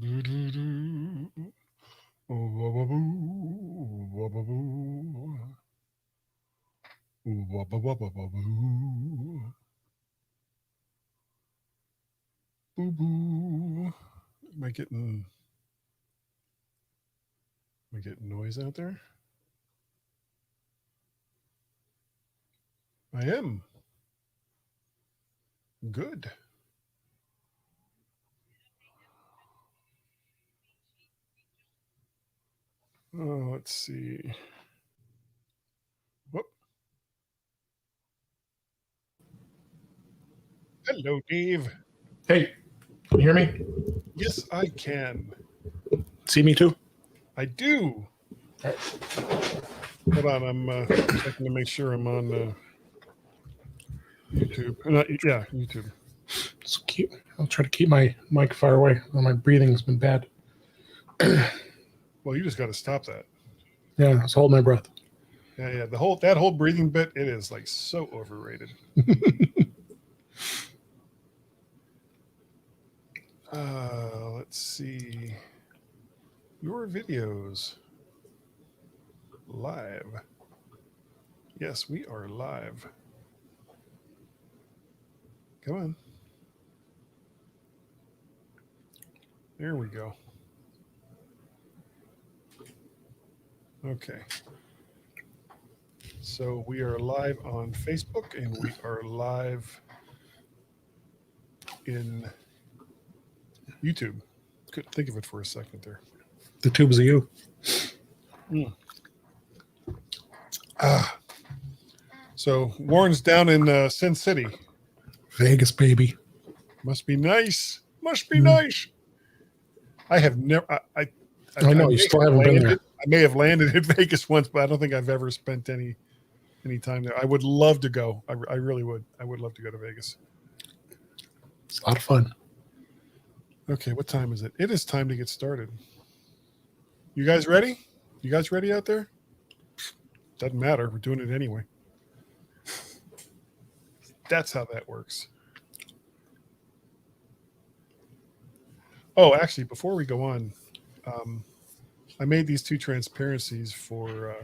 Am I getting noise out there? I am. Good. Oh, let's see. Whoop. Hello, Dave. Hey, can you hear me? Yes, I can. See me too? I do. Right. Hold on, I'm checking to make sure I'm on YouTube. Yeah, YouTube. So I'll try to keep my mic far away, or my breathing's been bad. Well, you just got to stop that. Yeah, I was holding my breath. Yeah. That whole breathing bit, it is like so overrated. Let's see. Your videos live. Yes, we are live. Come on. There we go. Okay. So we are live on Facebook and we are live in YouTube. Couldn't think of it for a second there. The tubes of you. So Warren's down in Sin City. Vegas, baby. Must be nice. Must be nice. I have never. I know you still haven't been there. I may have landed in Vegas once, but I don't think I've ever spent any time there. I would love to go. I really would. I would love to go to Vegas. It's a lot of fun. Okay, what time is it? It is time to get started. You guys ready? You guys ready out there? Doesn't matter. We're doing it anyway. That's how that works. Oh, actually, before we go on, I made these two transparencies for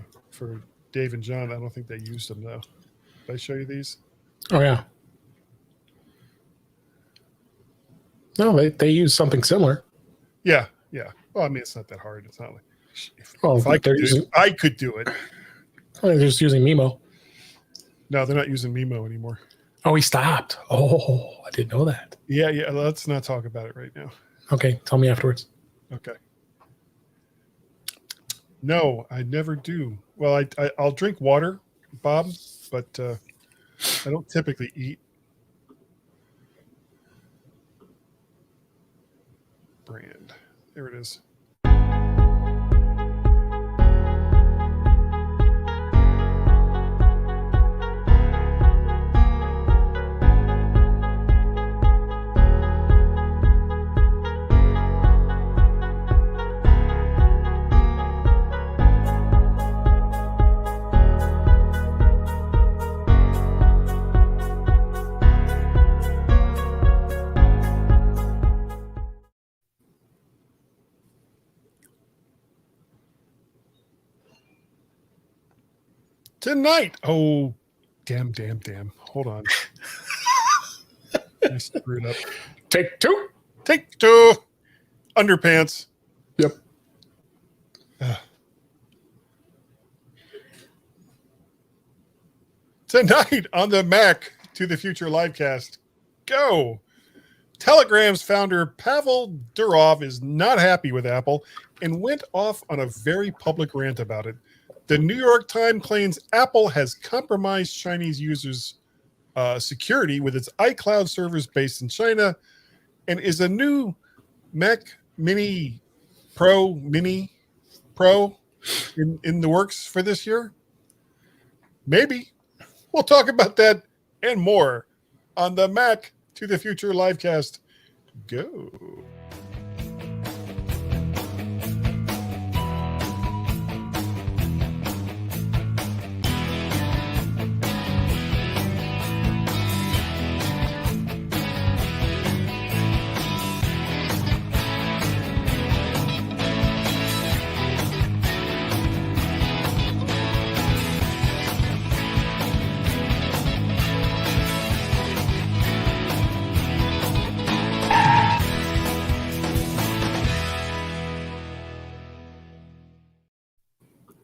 Dave and John. I don't think they used them though. Did I show you these? Oh yeah. No, they use something similar. Yeah. Well, I mean, it's not that hard. It's not like if I could do it. They're just using Mimo. No, they're not using Mimo anymore. Oh, he stopped. Oh, I didn't know that. Yeah. Let's not talk about it right now. Okay, tell me afterwards. Okay. No, I never do. Well, I'll drink water, Bob, but I don't typically eat. Brand. There it is. Tonight. Oh, damn. Hold on. I screwed up. Take two. Underpants. Yep. Tonight on the Mac to the Future livecast. Go. Telegram's founder Pavel Durov is not happy with Apple and went off on a very public rant about it. The New York Times claims Apple has compromised Chinese users' security with its iCloud servers based in China and is a new Mac Mini Pro in the works for this year. Maybe. We'll talk about that and more on the Mac to the Future livecast. Go.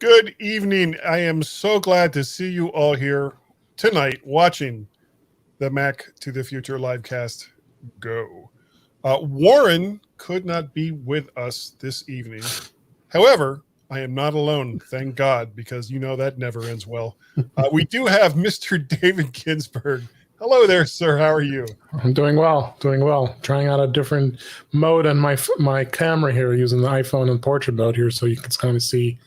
Good evening. I am so glad to see you all here tonight watching the Mac to the Future livecast go. Warren could not be with us this evening. However, I am not alone, thank God, because you know that never ends well. We do have Mr. David Ginsburg. Hello there, sir. How are you? I'm doing well. Trying out a different mode on my camera here, using the iPhone and portrait mode here, so you can kind of see.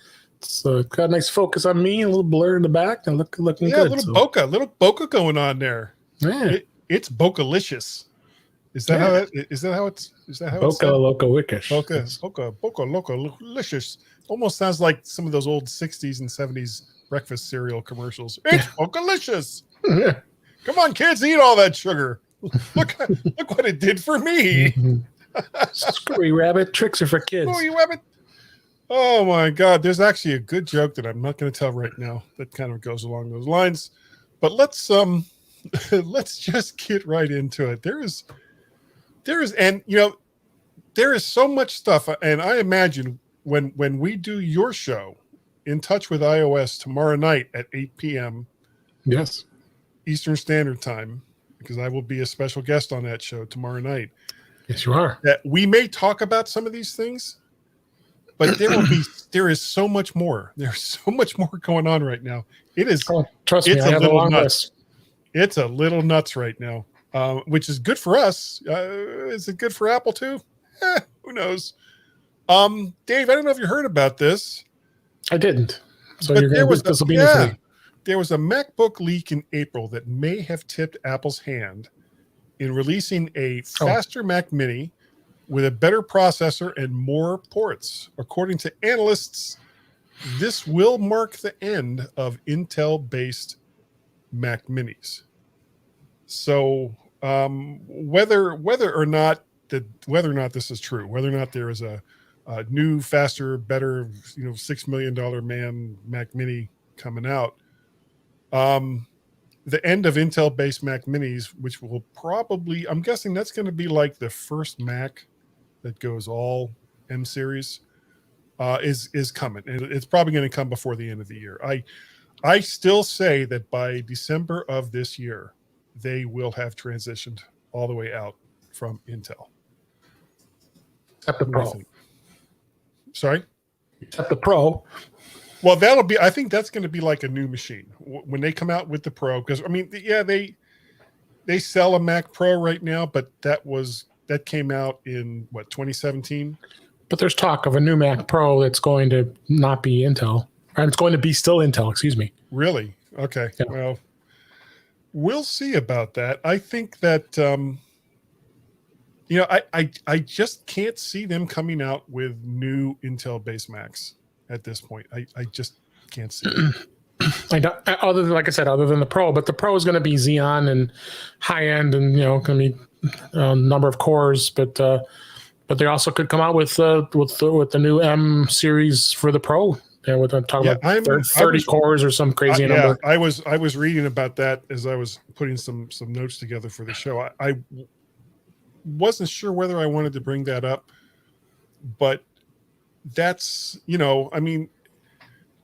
It's got a nice focus on me, a little blur in the back, and looking good. Yeah, a little bokeh going on there. Yeah, It's bokalicious. Is that how it's Boca Loco Wickish. Boca Loco Licious. Almost sounds like some of those old 60s and 70s breakfast cereal commercials. It's Bokalicious. Yeah. Come on, kids, eat all that sugar. Look what it did for me. Screwy rabbit, tricks are for kids. Screwy rabbit. Oh my God, there's actually a good joke that I'm not going to tell right now that kind of goes along those lines. But let's just get right into it. There is so much stuff, and I imagine when we do your show, In Touch with iOS, tomorrow night at 8 p.m. Yes. Eastern Standard Time, because I will be a special guest on that show tomorrow night. Yes, you are. That we may talk about some of these things, but there is so much more. There's so much more going on right now. It is. Oh, trust me, I have a long list. It's a little nuts right now, which is good for us. Is it good for Apple too? Who knows? Dave, I don't know if you heard about this. I didn't. So but this will be new for me. There was a MacBook leak in April that may have tipped Apple's hand in releasing a faster Mac Mini with a better processor and more ports. According to analysts, this will mark the end of Intel-based Mac Minis. So whether or not this is true, whether or not there is a new, faster, better, $6 million man Mac Mini coming out, the end of Intel-based Mac Minis, which will probably, I'm guessing that's going to be like the first Mac that goes all M series, is coming, and it's probably going to come before the end of the year. I still say that by December of this year, they will have transitioned all the way out from Intel. Except the Pro. Sorry? Except the Pro. Well, I think that's going to be like a new machine when they come out with the Pro. Because, I mean, yeah, they sell a Mac Pro right now, but that came out in, 2017? But there's talk of a new Mac Pro that's going to not be Intel. And it's going to be still Intel, excuse me. Really? Okay. Yeah. Well, we'll see about that. I think that, I just can't see them coming out with new Intel-based Macs at this point. I just can't see it. Other than the Pro, but the Pro is going to be Xeon and high end, and going to be a number of cores, but they also could come out with the new M series for the Pro. We're talking about 30 cores or some crazy number. I was reading about that as I was putting some notes together for the show. I wasn't sure whether I wanted to bring that up, but that's, I mean,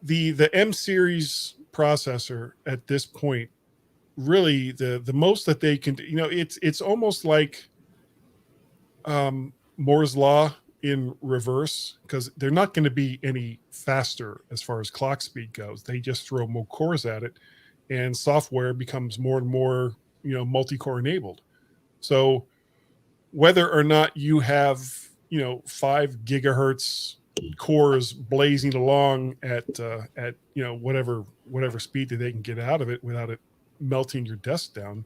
the M series processor at this point, really the most that they can do, it's almost like Moore's law in reverse, because they're not going to be any faster as far as clock speed goes. They just throw more cores at it, and software becomes more and more, multi-core enabled. So whether or not you have, 5 gigahertz cores blazing along at whatever speed that they can get out of it without it melting your desk down,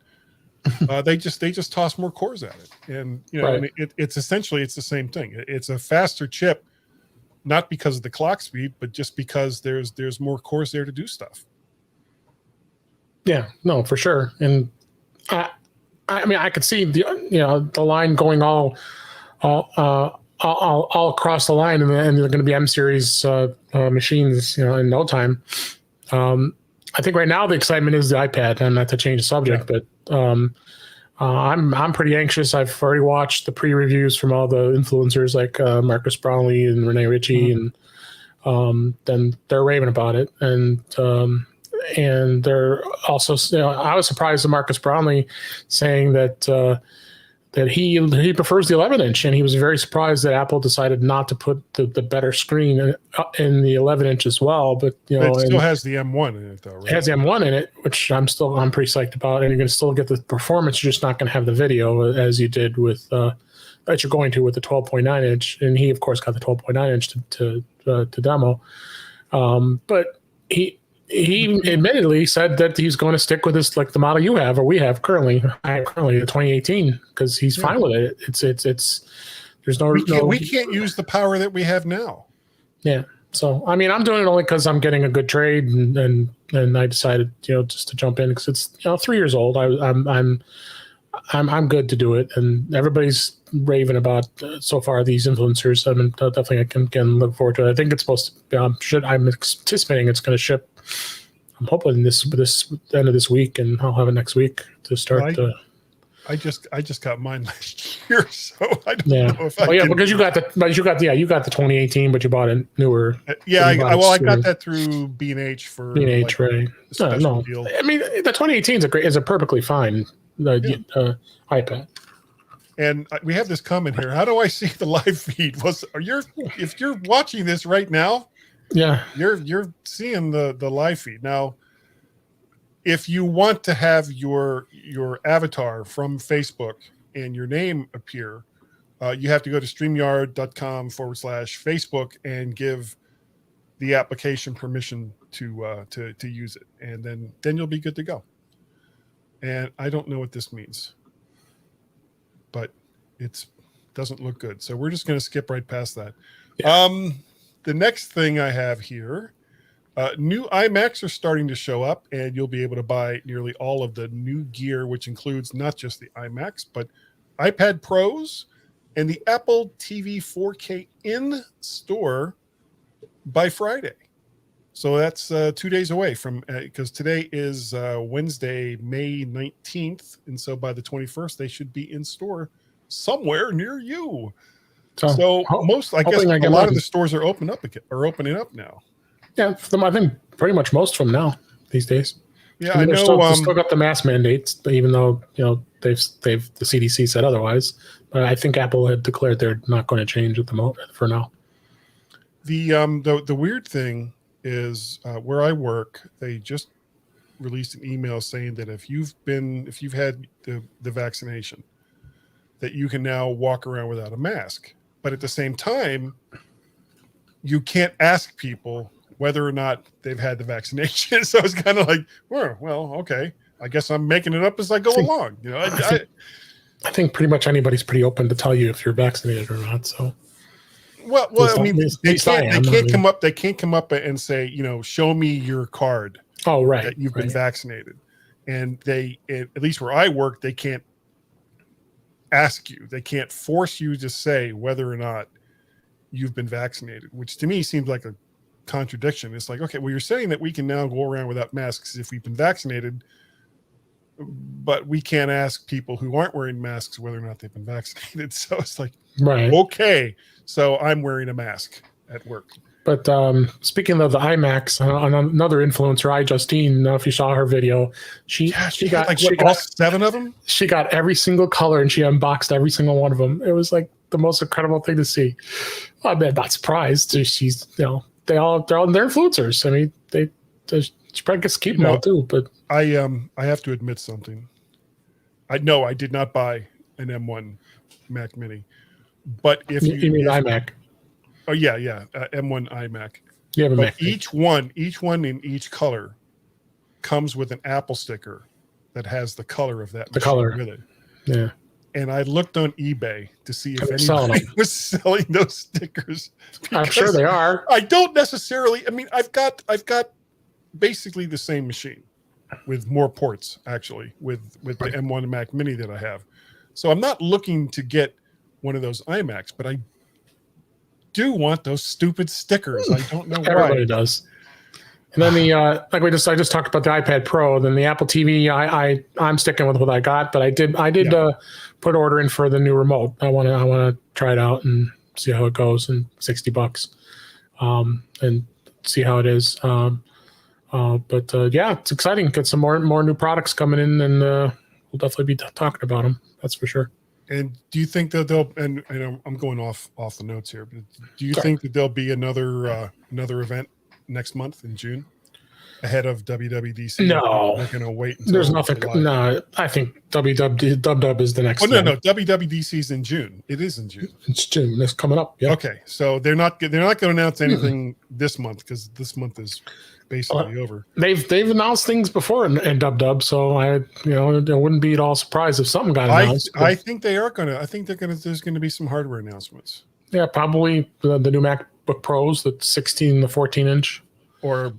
they just toss more cores at it, and right. I mean, it's essentially the same thing. It's a faster chip, not because of the clock speed, but just because there's more cores there to do stuff. Yeah, no, for sure. And I mean, I could see the line going all across the line, and they're going to be M series machines, in no time. I think right now the excitement is the iPad, and not to change the subject, but I'm pretty anxious. I've already watched the pre-reviews from all the influencers like Marcus Brownlee and Renee Ritchie, and then they're raving about it. And they're also, I was surprised at Marcus Brownlee saying that he prefers the 11-inch, and he was very surprised that Apple decided not to put the better screen in the 11-inch as well. But it still has the M1 in it, though, right? It has the M1 in it, which I'm pretty psyched about, and you're going to still get the performance. You're just not going to have the video as you did with that you're going to with the 12.9-inch, and he of course got the 12.9-inch to demo, but he admittedly said that he's going to stick with this, like the model you have or we have currently. I have currently the 2018 because he's fine with it. It's there's no we can't use the power that we have now. Yeah. So I mean, I'm doing it only because I'm getting a good trade, and I decided just to jump in because it's 3 years old. I'm good to do it, and everybody's raving about so far these influencers. I mean, definitely I can look forward to it. I think it's supposed to. I'm anticipating it's going to ship. I'm hoping this end of this week, and I'll have it next week to start. I just got mine last year, so I don't know if because you got the 2018, but you bought a newer. I got that through B&H for B&H, right? No, deal. I mean the 2018 is a perfectly fine iPad. And we have this comment here. How do I see the live feed? If you're watching this right now, you're seeing the live feed now. If you want to have your avatar from Facebook and your name appear, you have to go to StreamYard.com/Facebook and give the application permission to use it, and then you'll be good to go. And I don't know what this means, but it doesn't look good. So we're just going to skip right past that. Yeah. The next thing I have here, new iMacs are starting to show up, and you'll be able to buy nearly all of the new gear, which includes not just the iMacs, but iPad Pros and the Apple TV 4K in store by Friday. So that's 2 days away from, because today is Wednesday, May 19th. And so by the 21st, they should be in store somewhere near you. So most, I guess, a lot of the stores are opening up now. Yeah, I think pretty much most of them now these days. Yeah, I know. They still got the mask mandates, even though they've the CDC said otherwise. But I think Apple had declared they're not going to change at the moment for now. The weird thing is where I work, they just released an email saying that if you've had the vaccination, that you can now walk around without a mask. But at the same time, you can't ask people whether or not they've had the vaccination. So it's kind of like, well, okay, I guess I'm making it up as I go along. I think pretty much anybody's pretty open to tell you if you're vaccinated or not. So, well, I mean, they can't come up and say, show me your card. Oh, right, that you've been vaccinated, and at least where I work, they can't ask you. They can't force you to say whether or not you've been vaccinated, which to me seems like a contradiction. It's like, okay, well, you're saying that we can now go around without masks if we've been vaccinated, but we can't ask people who aren't wearing masks whether or not they've been vaccinated. So it's like, right, okay, so I'm wearing a mask at work. But speaking of the iMacs, another influencer, iJustine, I don't know if you saw her video. She got all 7 of them. She got every single color, and she unboxed every single one of them. It was like the most incredible thing to see. I'm not surprised. She's they're influencers. I mean, she probably gets to keep them all too. But I have to admit something. I did not buy an M1 Mac Mini, but if you mean iMac. Oh yeah, M1 iMac. Yeah, but each one in each color comes with an Apple sticker that has the color of that machine with it. Yeah. And I looked on eBay to see if anybody was selling those stickers. I'm sure they are. I don't necessarily. I mean, I've got basically the same machine with more ports, actually, with the M1 Mac Mini that I have. So I'm not looking to get one of those iMacs, but I do want those stupid stickers. I don't know why. Everybody does. And then I just talked about the iPad Pro. Then the Apple TV, I'm sticking with what I got, but I did put order in for the new remote. I want to try it out and see how it goes. And $60. and see how it is. But yeah, it's exciting. Get some more new products coming in, and we'll definitely be talking about them. That's for sure. And do you think that they'll? And I'm going off the notes here, but do you think that there'll be another event next month in June ahead of WWDC? No, they're going to wait until there's nothing. July. No, I think Dub is the next. Oh no, WWDC is in June. It is in June. It's June. It's coming up. Yeah. Okay, so they're not going to announce anything this month because this month is basically over. They've announced things before in Dub, so I wouldn't be at all surprised if something got announced. I think they are going to. I think there's going to be some hardware announcements. Yeah, probably the new MacBook Pros, the 16, the 14-inch, or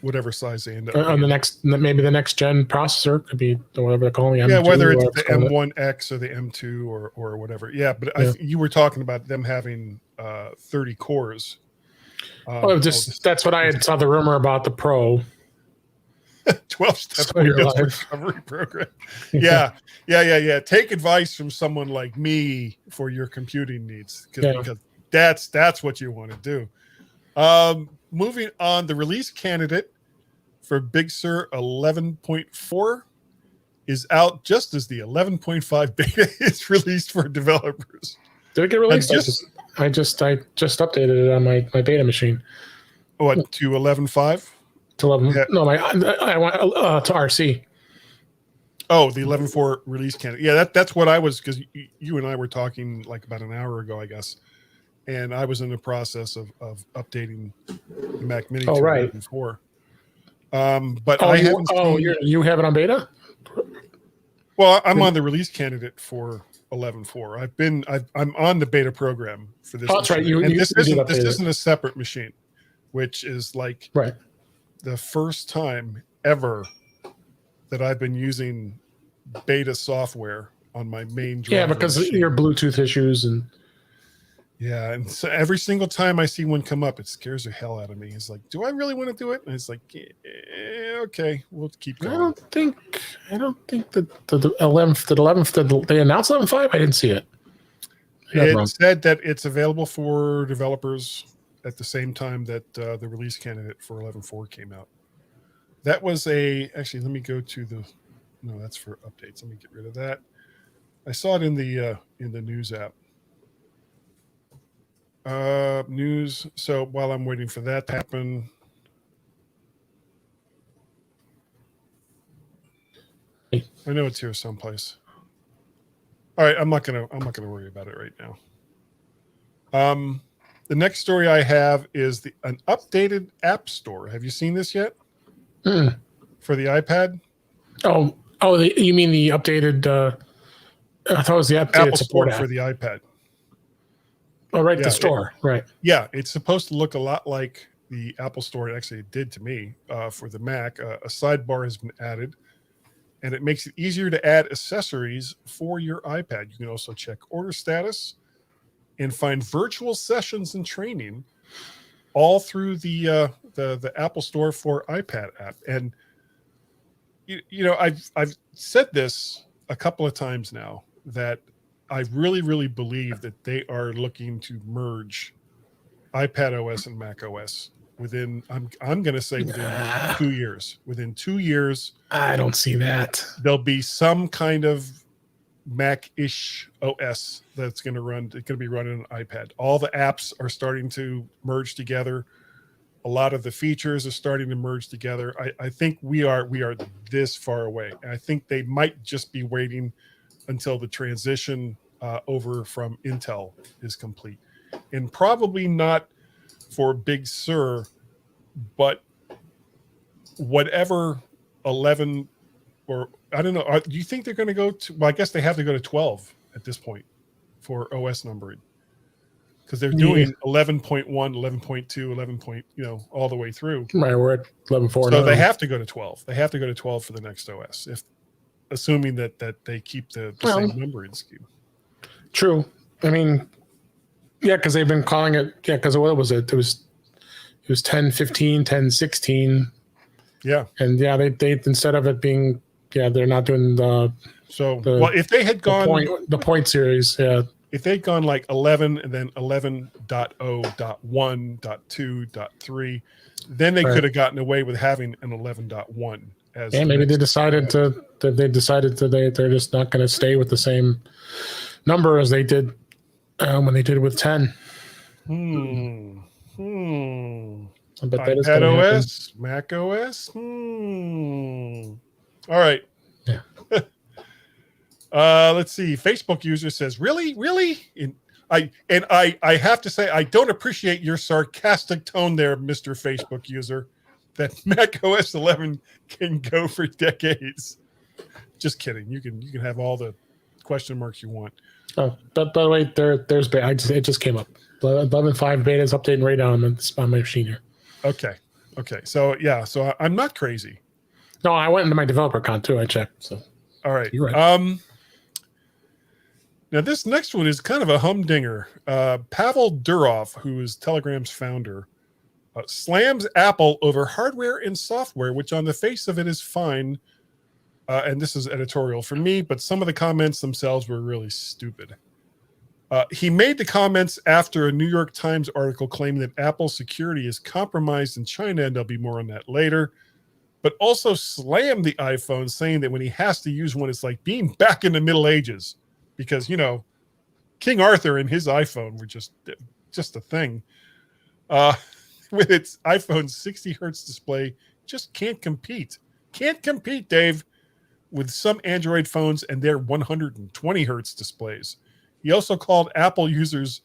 whatever size they end up. On the next, maybe the next gen processor could be whatever they're calling it. Yeah, whether it's the M1X or the M2 or whatever. Yeah, but you were talking about them having 30 cores. That's what I saw the rumor about the Pro. 12-step Windows recovery program. Yeah. Take advice from someone like me for your computing needs because that's what you want to do. Moving on, the release candidate for Big Sur 11.4 is out just as the 11.5 beta is released for developers. Did it get released? I just updated it on my beta machine. What, to 11.5? To 11. Yeah. No, I went to RC. Oh, the 11.4 release candidate. Yeah, that's what I was, because you and I were talking like about an hour ago, I guess. And I was in the process of updating the Mac Mini to 11.4. But I haven't seen, you have it on beta? Well, I'm on the release candidate for 11.4. I'm on the beta program for this. Oh, that's right. This isn't a separate machine, which is like the first time ever that I've been using beta software on my main driver. Yeah, because of your Bluetooth issues and. Yeah, and so every single time I see one come up, it scares the hell out of me. It's like, do I really want to do it? And it's like, okay, we'll keep going. I don't think that the 11th, did they announce 11.5? I didn't see it. It said that it's available for developers at the same time that the release candidate for 11.4 came out. That was actually, let me go to no, that's for updates. Let me get rid of that. I saw it in the news app. News. So while I'm waiting for that to happen, I know it's here someplace. All right, I'm not gonna worry about it right now. The next story I have is an updated app store. Have you seen this yet? For the iPad? Oh, you mean the updated? I thought it was the updated Apple support for the iPad. Oh, right, the store, right. Yeah, it's supposed to look a lot like the Apple Store. Actually, it did to me for the Mac. A sidebar has been added, and it makes it easier to add accessories for your iPad. You can also check order status and find virtual sessions and training all through the Apple Store for iPad app. And I've said this a couple of times now that I really, really believe that they are looking to merge iPad OS and Mac OS within, I'm going to say within 2 years. Within 2 years. I don't see that. There'll be some kind of Mac-ish OS that's going to run. It's going to be running on iPad. All the apps are starting to merge together. A lot of the features are starting to merge together. I think we are this far away. And I think they might just be waiting until the transition over from Intel is complete. And probably not for Big Sur, but whatever 11 or I don't know. Do you think they're going to go to, well, I guess they have to go to 12 at this point for OS numbering. Because they're doing 11.1, 11.2, 11. All the way through. Right, we're at 11.4 so now. they have to go to 12. They have to go to 12 for the next OS, assuming that they keep the same numbering scheme. True. I mean, yeah, because they've been calling it, because what was it? It was 10, 15, 10, 16. Yeah. And they instead of it being, they're not doing if they had gone the point series, if they'd gone like 11 and then 11.0.1.2.3, then they could have gotten away with having an 11.1 as. Yeah, maybe they decided they're just not going to stay with the same number as they did when they did with 10. But that is iPad going to happen. OS, Mac OS. All right. Yeah. Let's see. Facebook user says, "Really?" I have to say, I don't appreciate your sarcastic tone there, Mr. Facebook user. That Mac OS 11 can go for decades. Just kidding. You can have all the question marks you want. Oh, but by the way, there's it just came up. 11.5 beta is updating right now on my machine here. Okay. So yeah. So I'm not crazy. No, I went into my developer account too. I checked. So all right. You're right. Now, this next one is kind of a humdinger. Pavel Durov, who is Telegram's founder, slams Apple over hardware and software, which on the face of it is fine. And this is editorial for me, but some of the comments themselves were really stupid. He made the comments after a New York Times article claiming that Apple's security is compromised in China, and there'll be more on that later, but also slammed the iPhone, saying that when he has to use one, it's like being back in the Middle Ages. Because, King Arthur and his iPhone were just a thing. With its iPhone 60 hertz display, just can't compete. Can't compete, Dave, with some Android phones and their 120 hertz displays. He also called Apple users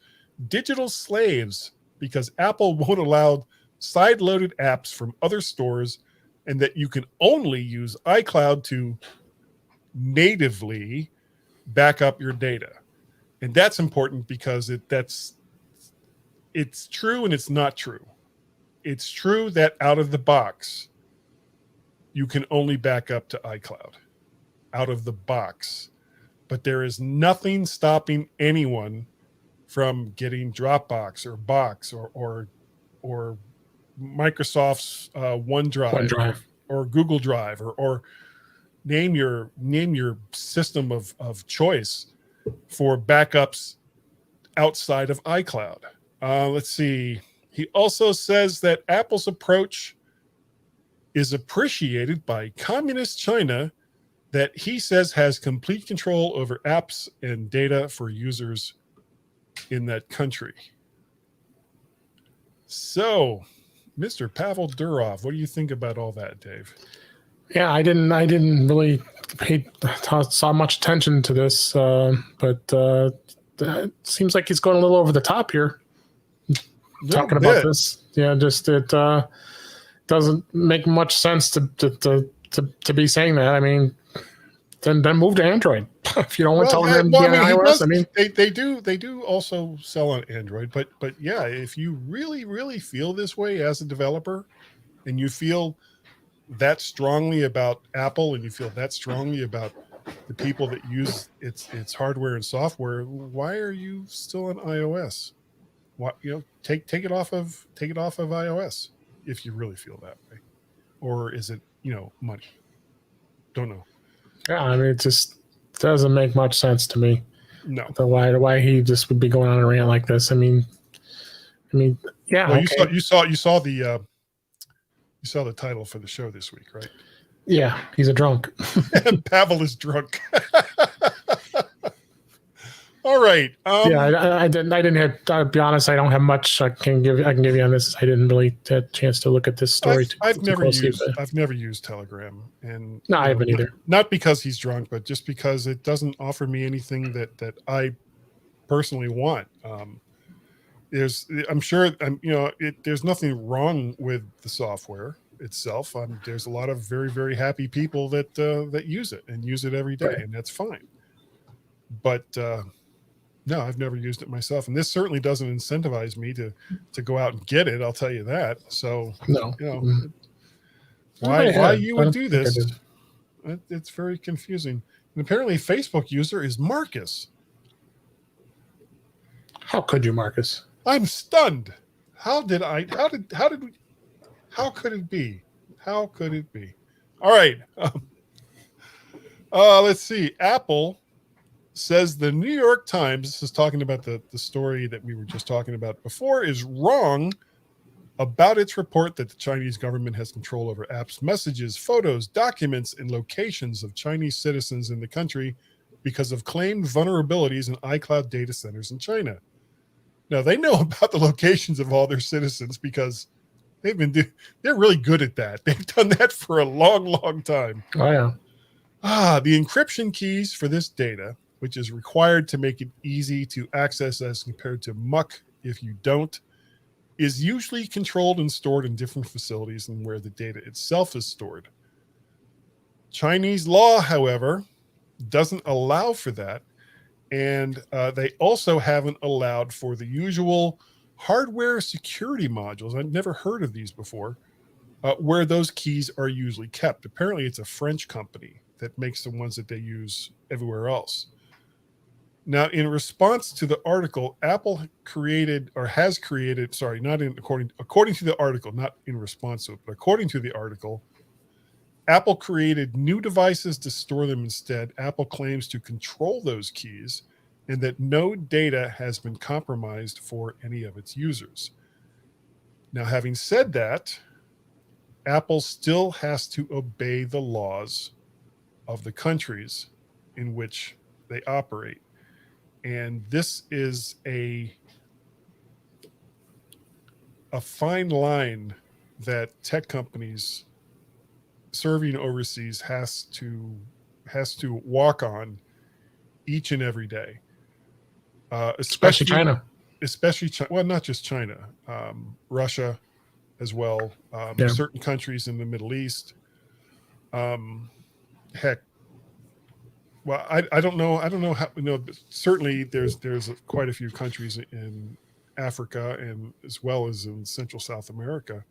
digital slaves because Apple won't allow side-loaded apps from other stores, and that you can only use iCloud to natively back up your data. And that's important because it's true and it's not true. It's true that out of the box, you can only back up to iCloud out of the box. But there is nothing stopping anyone from getting Dropbox or Box or Microsoft's OneDrive or Google Drive or name your system of choice for backups outside of iCloud. Let's see. He also says that Apple's approach is appreciated by communist China, that he says has complete control over apps and data for users in that country. So, Mr. Pavel Durov, what do you think about all that, Dave? Yeah, I didn't really saw much attention to this, but it seems like he's going a little over the top here, talking about this. Yeah, just it doesn't make much sense to be saying that. I mean, then move to Android if you don't want Telegram to be on iOS. They do also sell on Android, but yeah, if you really feel this way as a developer, and you feel that strongly about Apple, and you feel that strongly about the people that use its hardware and software, why are you still on iOS? What, take it off of iOS if you really feel that way, or is it money? Don't know. Yeah, I mean, it just doesn't make much sense to me. No. Why he just would be going on a rant like this? I mean, yeah. Well, okay. you saw the title for the show this week, right? Yeah, he's a drunk. And Pavel is drunk. All right. Yeah, I didn't have. I'll be honest, I don't have much I can give you on this. I didn't really get a chance to look at this story. I've never used Telegram, and no, I haven't either. Not because he's drunk, but just because it doesn't offer me anything that I personally want. There's nothing wrong with the software itself. There's a lot of very, very happy people that use it and use it every day, and that's fine. But no, I've never used it myself, and this certainly doesn't incentivize me to go out and get it. I'll tell you that. So no, why you would do this? It's very confusing. And apparently, Facebook user is Marcus. How could you, Marcus? I'm stunned. How could it be? How could it be? All right. Let's see. Apple says the New York Times, this is talking about the story that we were just talking about before, is wrong about its report that the Chinese government has control over apps, messages, photos, documents, and locations of Chinese citizens in the country because of claimed vulnerabilities in iCloud data centers in China. Now, they know about the locations of all their citizens because they're really good at that. They've done that for a long, long time. Oh, yeah. The encryption keys for this data, which is required to make it easy to access as compared to muck if you don't, is usually controlled and stored in different facilities than where the data itself is stored. Chinese law, however, doesn't allow for that, and they also haven't allowed for the usual hardware security modules. I've never heard of these before, where those keys are usually kept. Apparently, it's a French company that makes the ones that they use everywhere else. Now, in response to the article, Apple created, or has created, sorry, not in according to the article, not in response to it, but according to the article, Apple created new devices to store them instead. Apple claims to control those keys and that no data has been compromised for any of its users. Now, having said that, Apple still has to obey the laws of the countries in which they operate. And this is a fine line that tech companies serving overseas has to walk on each and every day. Especially China. Especially China. Well, not just China. Russia as well. Certain countries in the Middle East. Heck. Well, I don't know. I don't know how. But certainly, there's quite a few countries in Africa and as well as in Central South America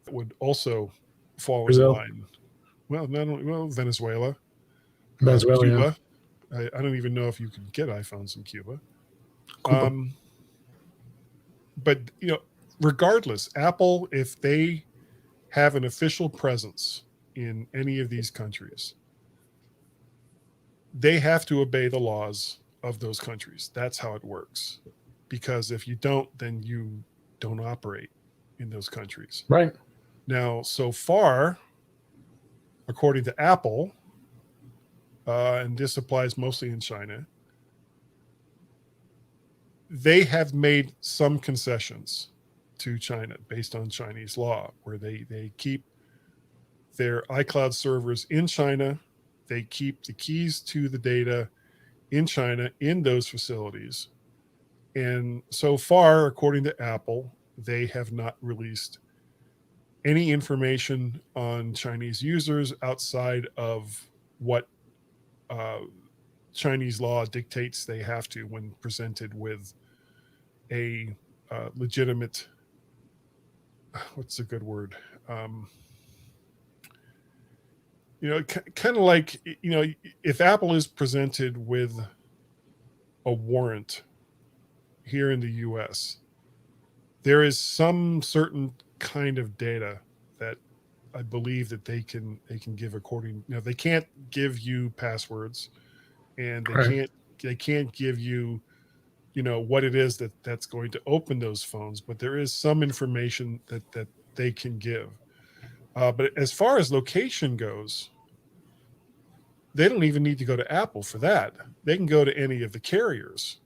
that would also fall Brazil. in line. Well, Venezuela, Venezuela, Cuba. Yeah. I don't even know if you can get iPhones in Cuba. But regardless, Apple, if they have an official presence in any of these countries, they have to obey the laws of those countries. That's how it works. Because if you don't, then you don't operate in those countries. Right. Now, so far, according to Apple, and this applies mostly in China, they have made some concessions to China based on Chinese law, where they keep their iCloud servers in China. They keep the keys to the data in China in those facilities. And so far, according to Apple, they have not released any information on Chinese users outside of what Chinese law dictates they have to when presented with a legitimate, what's a good word? Kind of like, if Apple is presented with a warrant here in the US, there is some certain kind of data that I believe that they can give according. They can't give you passwords, and they can't give you, what it is that's going to open those phones. But there is some information that they can give. But as far as location goes, they don't even need to go to Apple for that. They can go to any of the carriers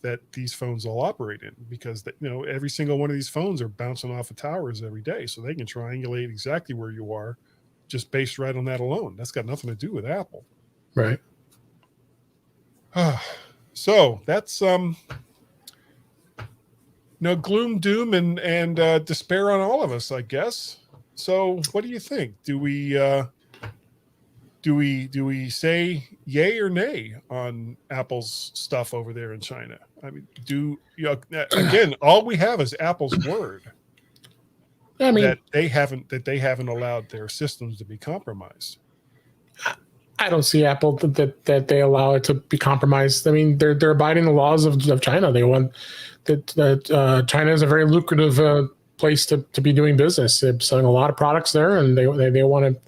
that these phones all operate in, because every single one of these phones are bouncing off of towers every day, so they can triangulate exactly where you are, just based right on that alone. That's got nothing to do with Apple, right? So that's gloom, doom, and despair on all of us, I guess. So what do you think? Do we say yay or nay on Apple's stuff over there in China? I mean, again, all we have is Apple's word. I mean, that they haven't allowed their systems to be compromised. I don't see Apple that they allow it to be compromised. I mean, they're abiding the laws of China. They want that China is a very lucrative place to be doing business. They're selling a lot of products there, and they want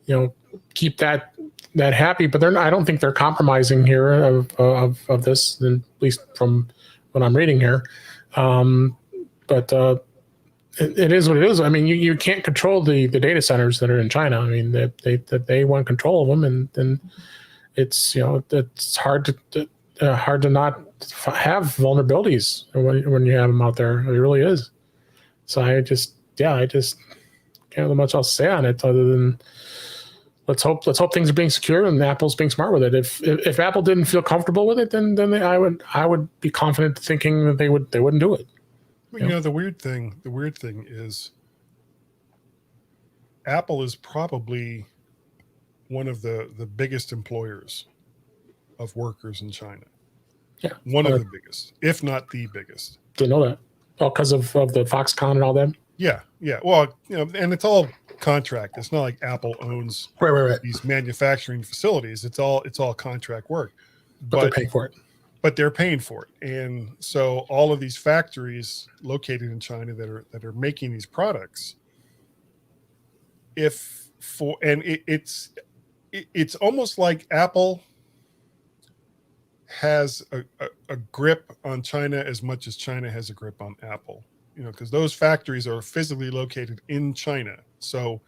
to keep that that happy, but I don't think they're compromising here of this, at least from what I'm reading here. But it is what it is. I mean, you can't control the data centers that are in China. I mean, they want control of them, and it's it's hard to not have vulnerabilities when you have them out there. It really is. So I just can't have much else to say on it other than let's hope things are being secure and Apple's being smart with it. If Apple didn't feel comfortable with it, then I would be confident thinking that they wouldn't do it. Well, the weird thing is Apple is probably one of the biggest employers of workers in China. Yeah, one of the biggest, if not the biggest. Didn't know that. Oh, because of the Foxconn and all that. Yeah. Well, and it's all contract. It's not like Apple owns right. these manufacturing facilities. It's all contract work. But they're paying for it. But they're paying for it, and so all of these factories located in China that are making these products, it's almost like Apple has a grip on China as much as China has a grip on Apple. Because those factories are physically located in China. So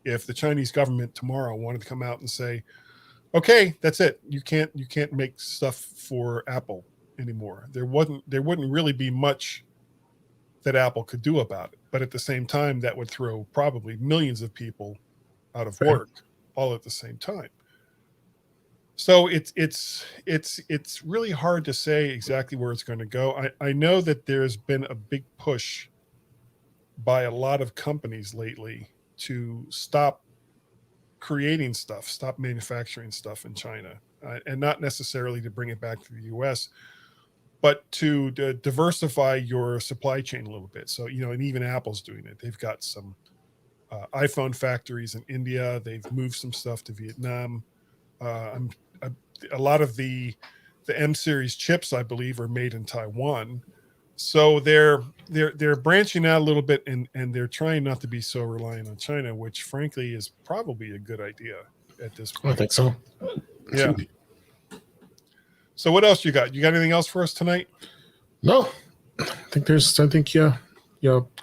if the Chinese government tomorrow wanted to come out and say, okay, that's it, you can't make stuff for Apple anymore, there wouldn't really be much that Apple could do about it. But at the same time, that would throw probably millions of people out of work all at the same time. So it's really hard to say exactly where it's going to go. I know that there's been a big push by a lot of companies lately to stop creating stuff, stop manufacturing stuff in China, and not necessarily to bring it back to the U.S., but to diversify your supply chain a little bit. So, and even Apple's doing it. They've got some iPhone factories in India. They've moved some stuff to Vietnam. A lot of the M series chips, I believe, are made in Taiwan. So they're branching out a little bit, and they're trying not to be so reliant on China, which frankly is probably a good idea at this point. I think so. Yeah. So what else you got? You got anything else for us tonight? No, I think you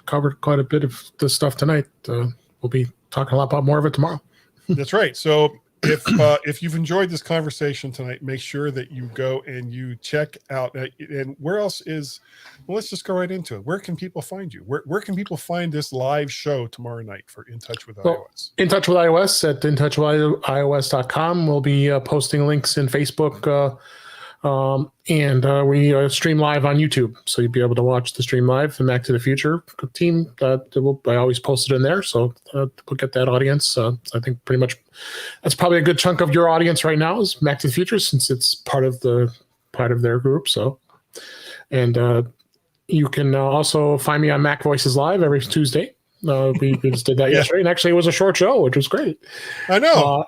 covered quite a bit of this stuff tonight. We'll be talking a lot more of it tomorrow. That's right. So if you've enjoyed this conversation tonight, make sure that you go and you check out. And where else is? Well, let's just go right into it. Where can people find you? Where can people find this live show tomorrow night for In Touch with iOS? In Touch with iOS at intouchwithios.com. We'll be posting links in Facebook. And we stream live on YouTube, so you'll be able to watch the stream live. The Mac to the Future team, I always post it in there, so we'll get that audience. I think pretty much that's probably a good chunk of your audience right now is Mac to the Future, since it's part of their group. So, and you can also find me on Mac Voices Live every Tuesday. We just did that yesterday, and actually it was a short show, which was great. I know.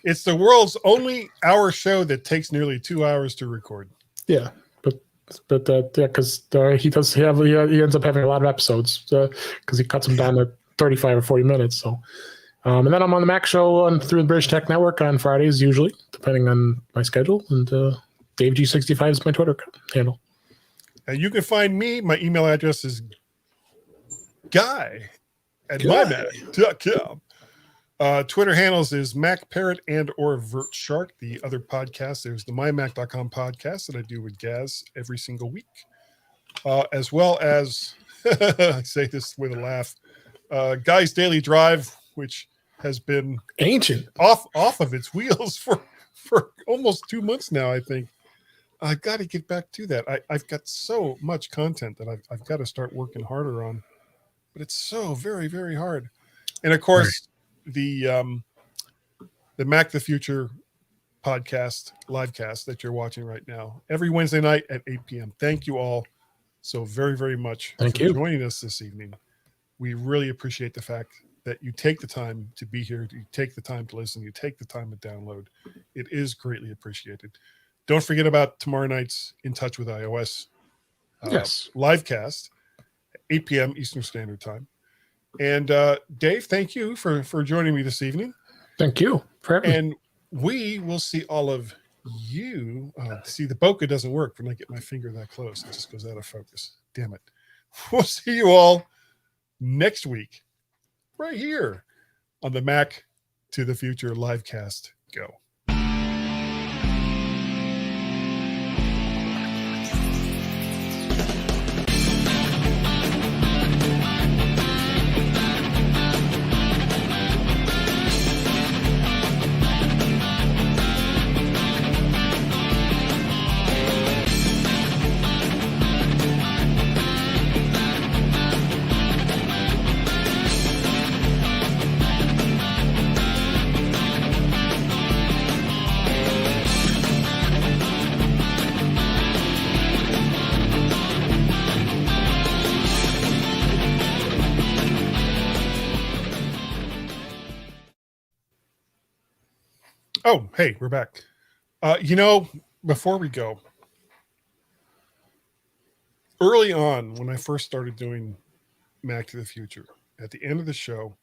It's the world's only hour show that takes nearly 2 hours to record. Yeah, but because he ends up having a lot of episodes because he cuts them down to 35 or 40 minutes. So, and then I'm on the Mac Show through the British Tech Network on Fridays usually, depending on my schedule. And Dave G65 is my Twitter handle. And you can find me. My email address is guy@mymac.com. Twitter handles is MacParrot and or VertShark. The other podcast, there's the mymac.com podcast that I do with Gaz every single week. As well as, I say this with a laugh, Guy's Daily Drive, which has been ancient off of its wheels for almost 2 months now, I think. I've got to get back to that. I've got so much content that I've got to start working harder on. But it's so very, very hard. And of course, the Mac the Future podcast, livecast that you're watching right now, every Wednesday night at 8 p.m. Thank you all so very, very much for joining us this evening. We really appreciate the fact that you take the time to be here, you take the time to listen, you take the time to download. It is greatly appreciated. Don't forget about tomorrow night's In Touch with iOS livecast. 8 p.m. Eastern Standard Time. And Dave, thank you for joining me this evening. Thank you for having me. And we will see all of you. See, the bokeh doesn't work when I get my finger that close. It just goes out of focus. Damn it. We'll see you all next week, right here on the Mac to the Future livecast. Go. Oh, hey, we're back. Before we go, early on when I first started doing Mac to the Future, at the end of the show,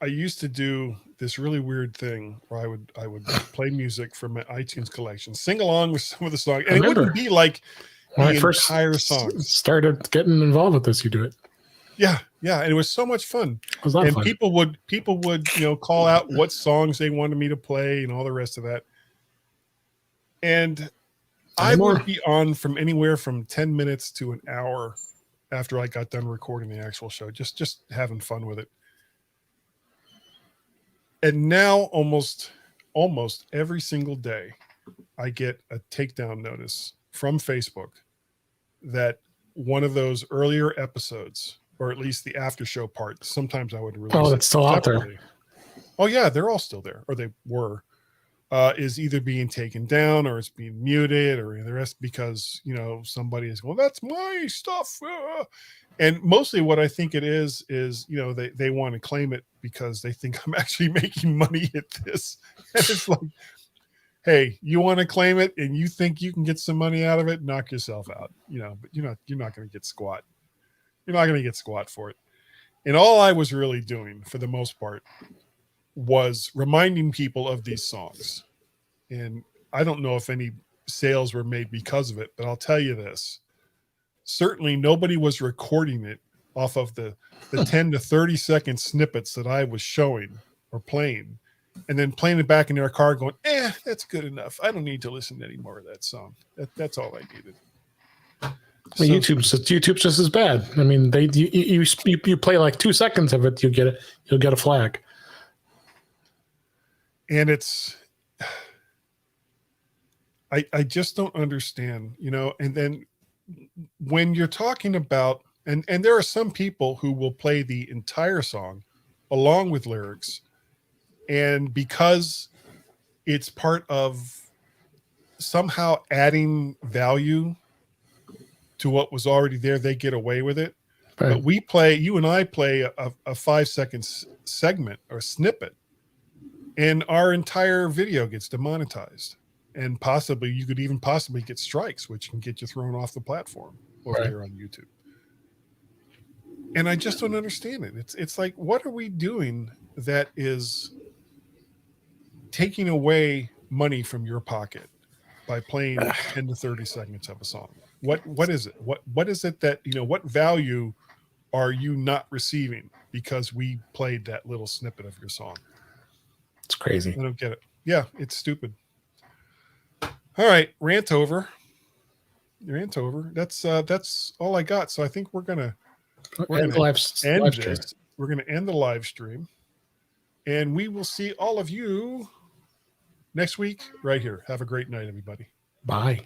I used to do this really weird thing where I would play music from my iTunes collection, sing along with some of the songs, and it wouldn't be like when the I first entire songs. started getting involved with this, you do it. Yeah, and it was so much fun. It was a lot of fun. People would call out what songs they wanted me to play and all the rest of that. And I would be on from anywhere from 10 minutes to an hour after I got done recording the actual show, just having fun with it. And now almost every single day I get a takedown notice from Facebook that one of those earlier episodes, or at least the after show part, sometimes I would release. Oh, that's still out there. Oh yeah, they're all still there, or they were. Is either being taken down or it's being muted or the rest because somebody is going, that's my stuff. And mostly what I think it is they want to claim it because they think I'm actually making money at this. And it's like, hey, you want to claim it and you think you can get some money out of it, knock yourself out. But you're not going to get squat. You're not going to get squat for it. And all I was really doing for the most part was reminding people of these songs. And I don't know if any sales were made because of it, but I'll tell you this. Certainly nobody was recording it off of the 10 to 30 second snippets that I was showing or playing, and then playing it back in their car going, that's good enough. I don't need to listen to any more of that song. That's all I needed. So, YouTube's just as bad. I mean, you play like 2 seconds of it, you'll get a flag. And it's, I just don't understand, and then when you're talking about, and there are some people who will play the entire song along with lyrics, and because it's part of somehow adding value to what was already there, they get away with it. Right. But you and I play a 5 second segment or snippet, and our entire video gets demonetized, and you could even possibly get strikes, which can get you thrown off the platform over there on YouTube. And I just don't understand it. It's like, what are we doing that is taking away money from your pocket by playing 10 to 30 seconds of a song? What is it? What is it that, what value are you not receiving because we played that little snippet of your song? It's crazy. I don't get it. Yeah, it's stupid. All right, rant over. That's all I got. So I think we're gonna end this. We're gonna end the live stream, and we will see all of you next week right here. Have a great night, everybody. Bye.